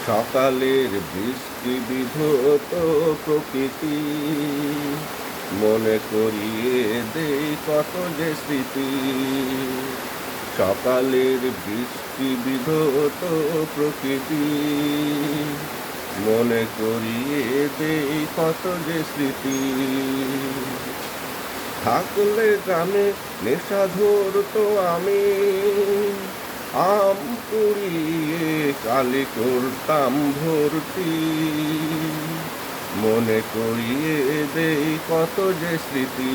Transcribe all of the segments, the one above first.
সকালের বৃষ্টি বিধৌত প্রকৃতি, মনে করিয়ে দেই কত যে স্মৃতি। সকালের বৃষ্টি বিধৌত প্রকৃতি, মনে করিয়ে দেই কত যে স্মৃতি। থাকলে গ্রামে নেশা ধরতো আমি, আম কুড়িয়ে কালি করতাম ভর্তি। মনে করিয়ে দেই কত যে স্মৃতি।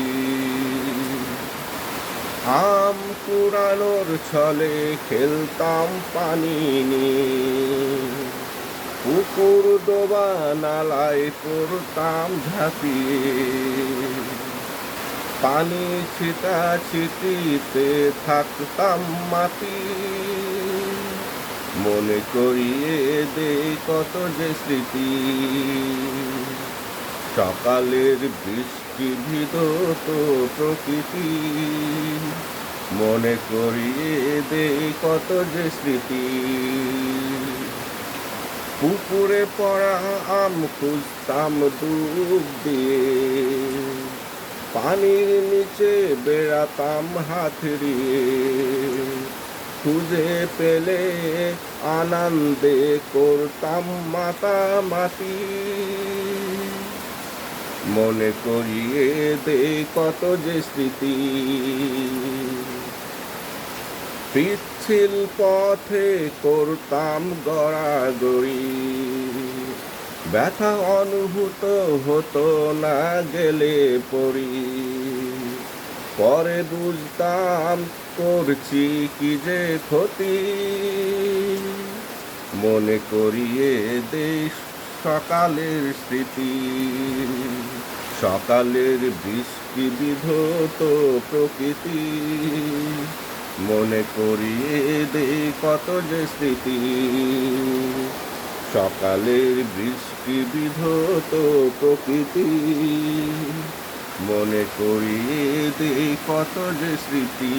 আম কুড়ানোর ছলে খেলতাম পানি নিয়ে, পুকুর ডোবা নালায় পড়তাম ঝাঁপিয়ে। পানি ছিটাছিটিতে থাকতাম মাটি, মনে করিয়ে দেই কত যে স্মৃতি। সকালের বৃষ্টি বিধৌত প্রকৃতি, মনে করিয়ে দেই কত যে স্মৃতি। পুকুরে পড়া আম খুঁজতাম ডুব দিয়ে, পানির নিচে বেড়াতাম হাতড়িয়ে। খুঁজে পেলে আনন্দে করতাম মাতামাতি, মনে করিয়ে দেই কত যে স্মৃতি। পিচ্ছিল পথে করতাম গড়াগড়ি, ব্যথা অনুভূত হতো না গেলে পড়ি। পরে বুঝতাম করছি কি যে ক্ষতি, মনে করিয়ে দেই সকালের স্মৃতি। সকালের বৃষ্টি বিধৌত প্রকৃতি, মনে করিয়ে দেই কত যে স্মৃতি। সকালের বৃষ্টি বিধৌত প্রকৃতি, মনে করিয়ে দেই কত যে স্মৃতি।